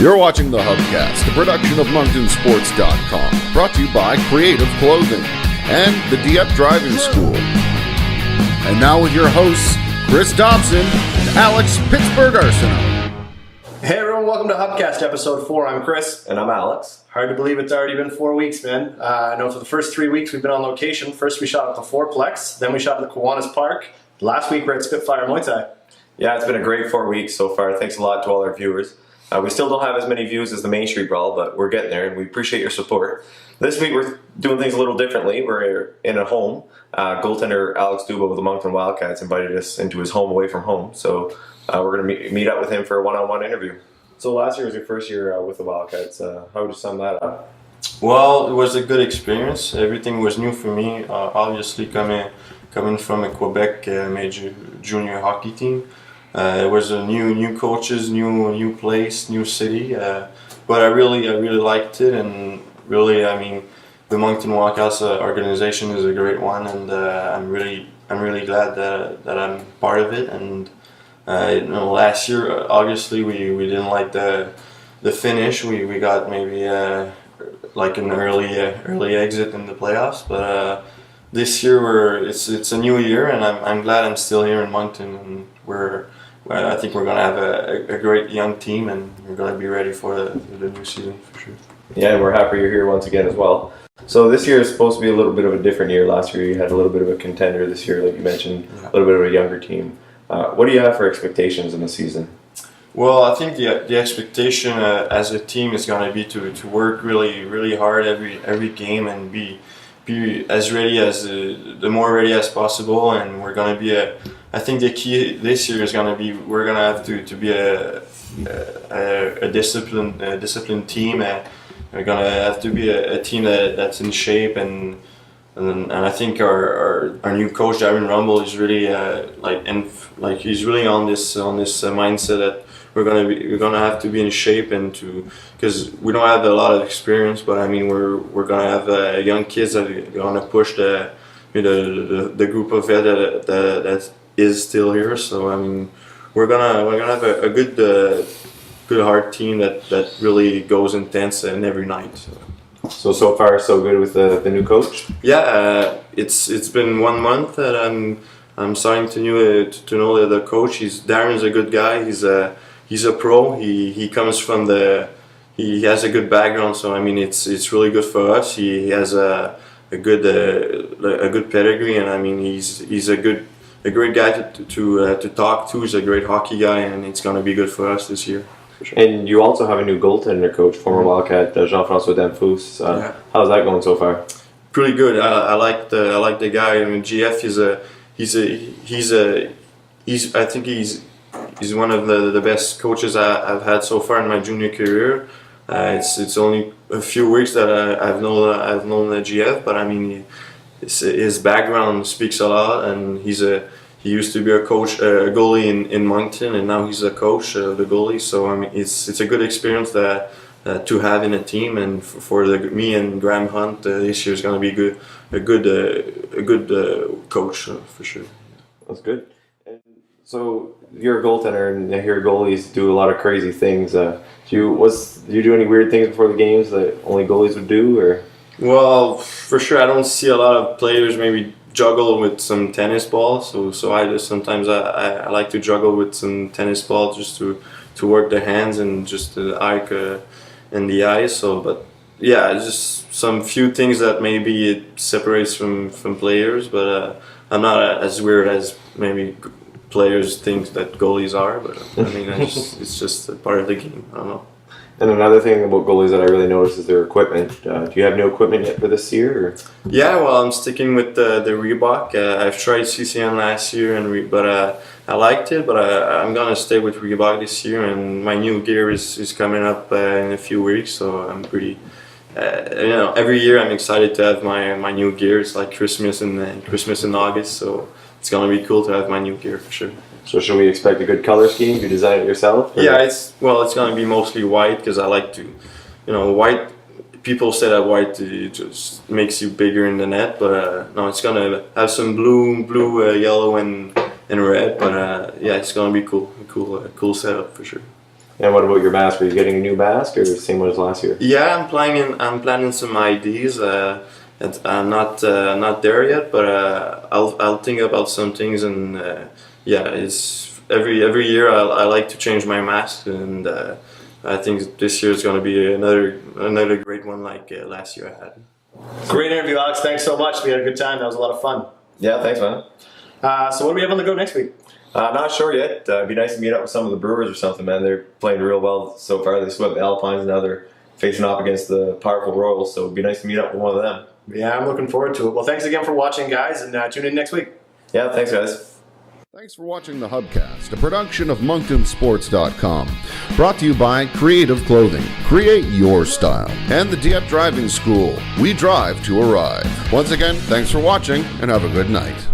You're watching the HubCast, a production of MonctonSports.com, brought to you by Creative Clothing and the DF Driving School. And now with your hosts, Chris Dobson and Alex Pittsburgh Arsenault. Hey everyone, welcome to HubCast episode 4. I'm Chris. And I'm Alex. Hard to believe it's already been 4 weeks, man. I know for the first 3 weeks we've been on location. First we shot at the Fourplex, then we shot at the Kiwanis Park. Last week we're at Spitfire Muay Thai. Yeah, it's been a great 4 weeks so far. Thanks a lot to all our viewers. We still don't have as many views as the Main Street Brawl, but we're getting there and we appreciate your support. This week we're doing things a little differently. We're in a home. Goaltender Alex Dubeau with the Moncton Wildcats invited us into his home away from home. So we're going to meet up with him for a one-on-one interview. So last year was your first year with the Wildcats. How would you sum that up? Well, it was a good experience. Everything was new for me. Obviously, coming from a Quebec major junior hockey team, it was a new coaches, new place, new city. But I really liked it, and really, I mean, the Moncton Wildcats organization is a great one, and I'm really glad that I'm part of it. And last year, obviously, we didn't like the finish. We got maybe like an early exit in the playoffs, but this year it's a new year, and I'm glad I'm still here in Moncton, and I think we're gonna have a great young team, and we're gonna be ready for the new season for sure. Yeah, and we're happy you're here once again as well. So this year is supposed to be a little bit of a different year. Last year you had a little bit of a contender. This year, like you mentioned, a little bit of a younger team. What do you have for expectations in the season? Well, I think the expectation as a team is going to be to work really hard every game and be as ready as the more ready as possible. And we're going to be I think the key this year is going to be we're going to have to be a disciplined team. We're going to have to be a team that's in shape, and I think our new coach Darren Rumble is really he's really on this mindset that we're gonna have to be in shape, and because we don't have a lot of experience, but I mean we're gonna have young kids that are gonna push the group of vet that is still here. So I mean we're gonna have a good hard team that really goes intense and every night. So far so good with the new coach. Yeah, it's been 1 month that I'm starting to know the coach. Darren's a good guy. He's a pro. He comes from he has a good background. So I mean it's really good for us. He has a good pedigree, and I mean he's a great guy to talk to. He's a great hockey guy, and it's gonna be good for us this year. Sure. And you also have a new goaltender coach, former Wildcat Jean-François Damphous. How's that going so far? Pretty good. I like the guy. I mean, GF I think he's one of the best coaches I've had so far in my junior career. It's only a few weeks that I've known the GF, but I mean his background speaks a lot, and he used to be a goalie in Moncton, and now he's a coach of the goalie. So I mean, it's a good experience to have in a team, and for me and Graham Hunt this year is going to be a good coach for sure. That's good. And so you're a goaltender, and I hear goalies do a lot of crazy things. Do you do any weird things before the games that only goalies would do, or? Well, for sure, I don't see a lot of players maybe juggle with some tennis balls, so I just sometimes I like to juggle with some tennis balls just to work the hands and just the arc in the eyes. So, but yeah, just some few things that maybe it separates from players, but I'm not as weird as maybe players think that goalies are. But I mean, it's just a part of the game. I don't know. And another thing about goalies that I really noticed is their equipment. Do you have no equipment yet for this year? Or? Yeah, well, I'm sticking with the Reebok. I've tried CCM last year, but I liked it. But I'm gonna stay with Reebok this year, and my new gear is coming up in a few weeks. So I'm pretty, every year I'm excited to have my new gear. It's like Christmas in August, so it's gonna be cool to have my new gear for sure. So should we expect a good color scheme? You design it yourself? Or? Yeah, it's going to be mostly white, because I like to, white. People say that white just makes you bigger in the net, but no, it's going to have some blue, yellow, and red. But yeah, it's going to be cool setup for sure. And what about your mask? Are you getting a new mask or the same one as last year? Yeah, I'm planning some ideas. I'm not there yet, but I'll think about some things, and yeah, it's every year I like to change my mask, and I think this year is going to be another great one like last year I had. Great interview, Alex. Thanks so much. We had a good time. That was a lot of fun. Yeah, thanks, man. So what do we have on the go next week? Not sure yet. It'd be nice to meet up with some of the Brewers or something, man. They're playing real well so far. They swept the Alpines, and now they're facing off against the powerful Royals, so it'd be nice to meet up with one of them. Yeah, I'm looking forward to it. Well, thanks again for watching, guys, and tune in next week. Yeah, thanks, guys. Thanks for watching the HubCast, a production of MonctonSports.com. Brought to you by Creative Clothing. Create your style. And the Dieppe Driving School. We drive to arrive. Once again, thanks for watching, and have a good night.